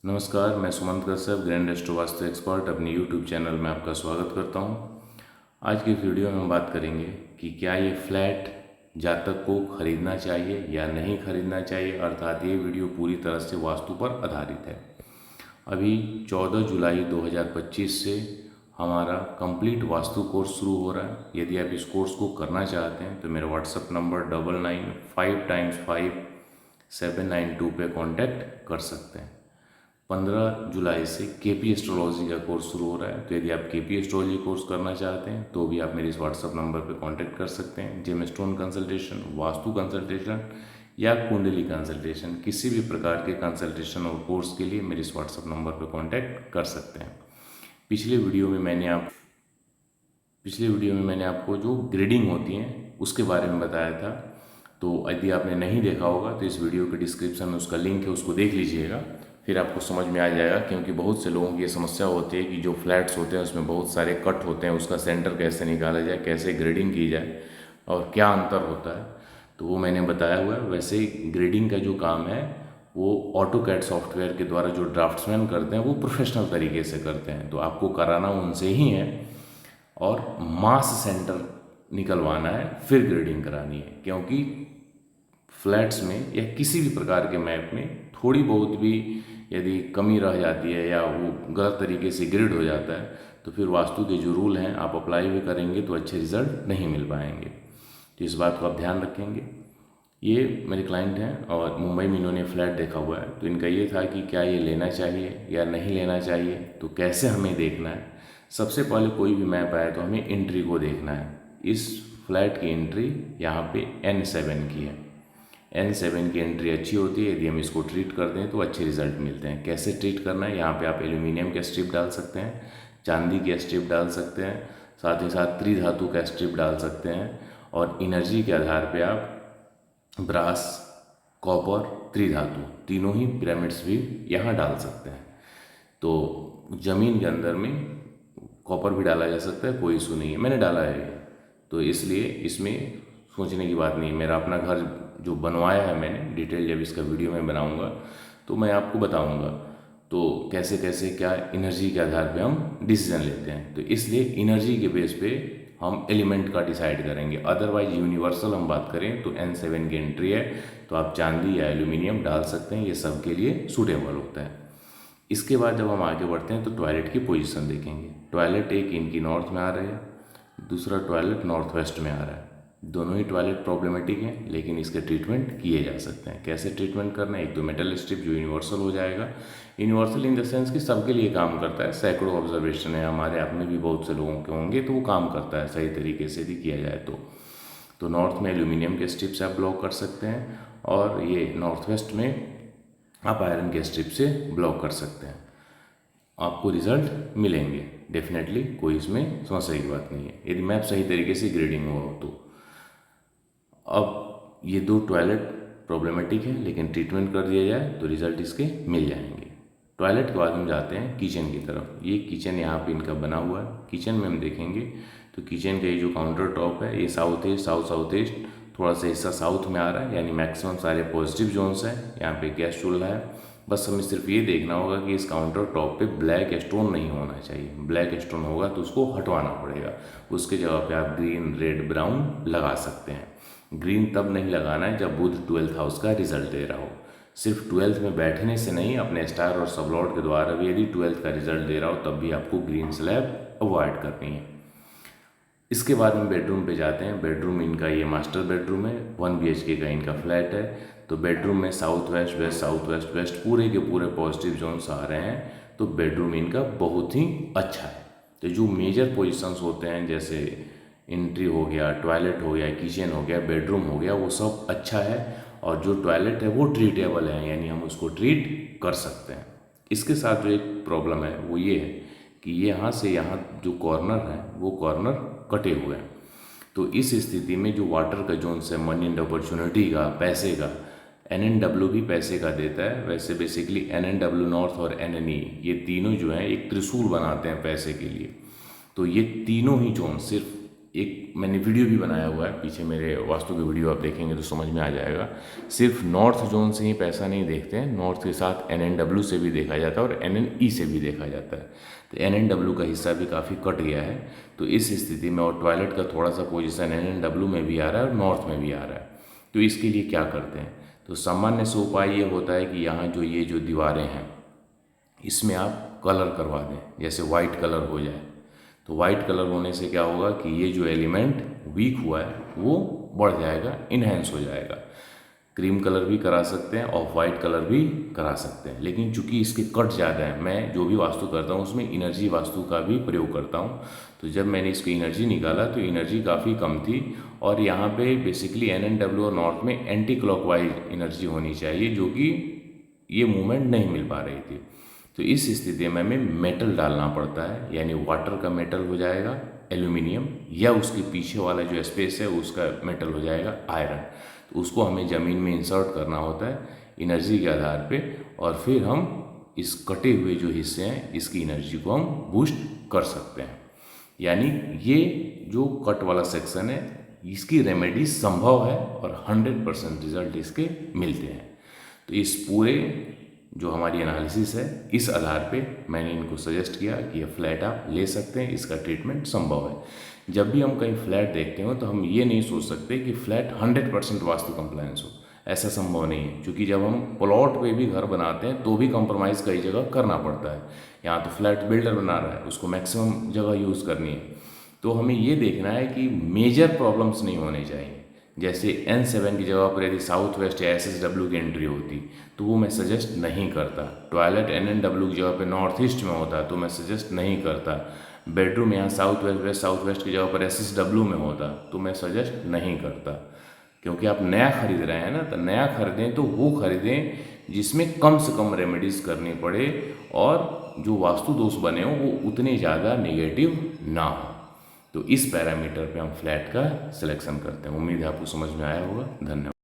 नमस्कार, मैं Sumant Kashyap grand astro vastu expert अपने यूट्यूब चैनल में आपका स्वागत करता हूं। आज की इस वीडियो में हम बात करेंगे कि क्या ये फ्लैट जातक को खरीदना चाहिए या नहीं खरीदना चाहिए, अर्थात ये वीडियो पूरी तरह से वास्तु पर आधारित है। अभी 14 जुलाई 2025 से हमारा कंप्लीट वास्तु कोर्स शुरू हो रहा है। यदि आप इस कोर्स को करना चाहते हैं तो मेरा व्हाट्सअप नंबर 99555792 पे कांटेक्ट कर सकते हैं। 15 जुलाई से केपी एस्ट्रोलॉजी का कोर्स शुरू हो रहा है, तो यदि आप केपी एस्ट्रोलॉजी कोर्स करना चाहते हैं तो भी आप मेरे इस व्हाट्सअप नंबर पर कांटेक्ट कर सकते हैं। Gemstone consultation, vastu consultation या कुंडली कंसल्टेशन, किसी भी प्रकार के कंसल्टेशन और कोर्स के लिए मेरे इस व्हाट्सअप नंबर पर कांटेक्ट कर सकते हैं। पिछले वीडियो में मैंने आपको जो ग्रेडिंग होती हैं उसके बारे में बताया था, तो यदि आपने नहीं देखा होगा तो इस वीडियो के डिस्क्रिप्शन में उसका लिंक है, उसको देख लीजिएगा, फिर आपको समझ में आ जाएगा। क्योंकि बहुत से लोगों की ये समस्या होती है कि जो फ्लैट्स होते हैं उसमें बहुत सारे कट होते हैं, उसका सेंटर कैसे निकाला जाए, कैसे ग्रेडिंग की जाए और क्या अंतर होता है, तो वो मैंने बताया हुआ है। वैसे ग्रेडिंग का जो काम है वो ऑटोकैड सॉफ्टवेयर के द्वारा जो ड्राफ्ट्समैन करते हैं वो प्रोफेशनल तरीके से करते हैं, तो आपको कराना उनसे ही है और मास सेंटर निकलवाना है, फिर ग्रेडिंग करानी है। क्योंकि फ्लैट्स में या किसी भी प्रकार के मैप में थोड़ी बहुत भी यदि कमी रह जाती है या वो गलत तरीके से ग्रिड हो जाता है तो फिर वास्तु के जो रूल हैं आप अप्लाई भी करेंगे तो अच्छे रिजल्ट नहीं मिल पाएंगे। तो इस बात को आप ध्यान रखेंगे। ये मेरे क्लाइंट हैं और मुंबई में इन्होंने फ्लैट देखा हुआ है, तो इनका ये था कि क्या ये लेना चाहिए या नहीं लेना चाहिए, तो कैसे हमें देखना है। सबसे पहले कोई भी मैप आए तो हमें एंट्री को देखना है। इस फ्लैट की एंट्री यहाँ पे N7 की है। N7 की एंट्री अच्छी होती है, यदि हम इसको ट्रीट करते हैं तो अच्छे रिजल्ट मिलते हैं। कैसे ट्रीट करना है, यहाँ पे आप एल्यूमिनियम के स्ट्रिप डाल सकते हैं, चांदी के स्ट्रिप डाल सकते हैं, साथ ही साथ त्रिधातु का स्ट्रिप डाल सकते हैं और एनर्जी के आधार पे आप ब्रास, कॉपर, त्रिधातु तीनों ही पिरामिड्स भी यहाँ डाल सकते हैं। तो ज़मीन के अंदर में कॉपर भी डाला जा सकता है, कोई इशू नहीं है, मैंने डाला है, तो इसलिए इसमें सोचने की बात नहीं है। मेरा अपना घर जो बनवाया है मैंने, डिटेल जब इसका वीडियो में बनाऊंगा तो मैं आपको बताऊंगा तो कैसे कैसे क्या एनर्जी के आधार पे हम डिसीजन लेते हैं। तो इसलिए एनर्जी के बेस पे हम एलिमेंट का डिसाइड करेंगे। अदरवाइज यूनिवर्सल हम बात करें तो N7 की एंट्री है तो आप चांदी या एल्यूमिनियम डाल सकते हैं, ये सब के लिए सूटेबल होता है। इसके बाद जब हम आगे बढ़ते हैं तो टॉयलेट की पोजीशन देखेंगे। टॉयलेट एक इनकी नॉर्थ में आ रही है, दूसरा टॉयलेट नॉर्थ वेस्ट में आ रहा है। दोनों ही टॉयलेट प्रॉब्लमेटिक हैं, लेकिन इसके ट्रीटमेंट किए जा सकते हैं। कैसे ट्रीटमेंट करना है, एक तो मेटल स्ट्रिप जो यूनिवर्सल हो जाएगा, यूनिवर्सल इन द सेंस कि सबके लिए काम करता है। सैकड़ों ऑब्जर्वेशन है हमारे, आप में भी बहुत से लोगों के होंगे, तो वो काम करता है सही तरीके से यदि किया जाए तो नॉर्थ में एल्यूमिनियम के स्ट्रिप से आप ब्लॉक कर सकते हैं और ये नॉर्थ वेस्ट में आप आयरन के स्ट्रिप से ब्लॉक कर सकते हैं। आपको रिजल्ट मिलेंगे डेफिनेटली, कोई इसमें समस्या की बात नहीं है, यदि मैप सही तरीके से ग्रेडिंग हुआ हो तो। अब ये दो टॉयलेट प्रॉब्लमेटिक है, लेकिन ट्रीटमेंट कर दिया जाए तो रिजल्ट इसके मिल जाएंगे। टॉयलेट के बाद हम जाते हैं किचन की तरफ। ये किचन यहाँ पे इनका बना हुआ है। किचन में हम देखेंगे तो किचन का ये जो काउंटर टॉप है ये साउथ ईस्ट, साउथ ईस्ट, थोड़ा सा हिस्सा साउथ में आ रहा है, यानी मैक्सिमम सारे पॉजिटिव जोन्स हैं। यहाँ पे गैस चूल्हा है। बस हमें सिर्फ ये देखना होगा कि इस काउंटर टॉप पे ब्लैक स्टोन नहीं होना चाहिए। ब्लैक स्टोन होगा तो उसको हटवाना पड़ेगा। उसके जगह पे आप ग्रीन, रेड, ब्राउन लगा सकते हैं। ग्रीन तब नहीं लगाना है जब बुध 12th हाउस का रिजल्ट दे रहा हो। सिर्फ 12th में बैठने से नहीं, अपने स्टार और सबलॉर्ड के द्वारा भी यदि 12th का रिजल्ट दे रहा हो तब भी आपको ग्रीन स्लैब अवॉइड करनी है। इसके बाद हम बेडरूम पे जाते हैं। बेडरूम इनका ये मास्टर बेडरूम है, 1 BHK का इनका फ्लैट है। तो बेडरूम में south west, west, south west, west पूरे के पूरे पॉजिटिव जोन्स आ रहे हैं, तो बेडरूम इनका बहुत ही अच्छा है। तो जो मेजर पोजिशंस होते हैं जैसे एंट्री हो गया, टॉयलेट हो गया, किचन हो गया, बेडरूम हो गया, वो सब अच्छा है। और जो टॉयलेट है वो ट्रीटेबल है, यानी हम उसको ट्रीट कर सकते हैं। इसके साथ जो एक प्रॉब्लम है वो ये है कि यहाँ से यहाँ जो कॉर्नर है वो कॉर्नर कटे हुए हैं। तो इस स्थिति में जो वाटर का जोन है, मनी एंड अपॉर्चुनिटी का, पैसे का, NNW भी पैसे का देता है। वैसे बेसिकली NNW नॉर्थ और NNE ये तीनों जो हैं एक त्रिशूल बनाते हैं पैसे के लिए। तो ये तीनों ही जोन सिर्फ एक मैंने वीडियो भी बनाया हुआ है, पीछे मेरे वास्तु की वीडियो आप देखेंगे तो समझ में आ जाएगा। सिर्फ नॉर्थ जोन से ही पैसा नहीं देखते हैं, नॉर्थ के साथ NNW से भी देखा जाता है और NNE से भी देखा जाता है। तो NNW का हिस्सा भी काफ़ी कट गया है, तो इस स्थिति में और टॉयलेट का थोड़ा सा पोजीशन NNW में भी आ रहा है और नॉर्थ में भी आ रहा है। तो इसके लिए क्या करते हैं, तो सामान्य से उपाय ये होता है कि यहाँ जो ये जो दीवारें हैं इसमें आप कलर करवा दें, जैसे वाइट कलर हो जाए। तो वाइट कलर होने से क्या होगा कि ये जो एलिमेंट वीक हुआ है वो बढ़ जाएगा, इन्हेंस हो जाएगा। क्रीम कलर भी करा सकते हैं, ऑफ वाइट कलर भी करा सकते हैं, लेकिन चूंकि इसके कट ज़्यादा है, मैं जो भी वास्तु करता हूँ उसमें एनर्जी वास्तु का भी प्रयोग करता हूँ। तो जब मैंने इसकी एनर्जी निकाला तो एनर्जी काफ़ी कम थी, और यहाँ पे बेसिकली NNW और नॉर्थ में एंटी क्लॉकवाइज एनर्जी होनी चाहिए, जो कि ये मूवमेंट नहीं मिल पा रही थी। तो इस स्थिति में हमें मेटल डालना पड़ता है, यानी वाटर का मेटल हो जाएगा एल्यूमिनियम, या उसके पीछे वाला जो स्पेस है उसका मेटल हो जाएगा आयरन। तो उसको हमें ज़मीन में इंसर्ट करना होता है एनर्जी के आधार पे, और फिर हम इस कटे हुए जो हिस्से हैं इसकी एनर्जी को हम बूस्ट कर सकते हैं। यानी ये जो कट वाला सेक्शन है इसकी रेमेडी संभव है और 100% रिजल्ट इसके मिलते हैं। तो इस पूरे जो हमारी एनालिसिस है इस आधार पे मैंने इनको सजेस्ट किया कि ये फ्लैट आप ले सकते हैं, इसका ट्रीटमेंट संभव है। जब भी हम कहीं फ्लैट देखते हो तो हम ये नहीं सोच सकते कि फ्लैट 100% वास्तु कंप्लायंस हो, ऐसा संभव नहीं है। क्योंकि जब हम प्लॉट पे भी घर बनाते हैं तो भी कंप्रोमाइज़ कई जगह करना पड़ता है। यहाँ तो फ्लैट बिल्डर बना रहा है, उसको मैक्सिमम जगह यूज़ करनी है। तो हमें ये देखना है कि मेजर प्रॉब्लम्स नहीं होने चाहिए। जैसे N7 की जगह पर यदि साउथ वेस्ट या SSW की एंट्री होती तो वो मैं सजेस्ट नहीं करता। टॉयलेट NNW की जगह पे नॉर्थ ईस्ट में होता तो मैं सजेस्ट नहीं करता। बेडरूम यहाँ साउथ वेस्ट की जगह पर SSW में होता तो मैं सजेस्ट नहीं करता। क्योंकि आप नया खरीद रहे हैं ना, तो नया खरीदें तो वो खरीदें जिसमें कम से कम रेमेडीज़ करनी पड़े और जो वास्तु दोष बने हो वो उतने ज़्यादा नेगेटिव ना हो। तो इस पैरामीटर पे हम फ्लैट का सिलेक्शन करते हैं। उम्मीद है आपको समझ में आया होगा। धन्यवाद।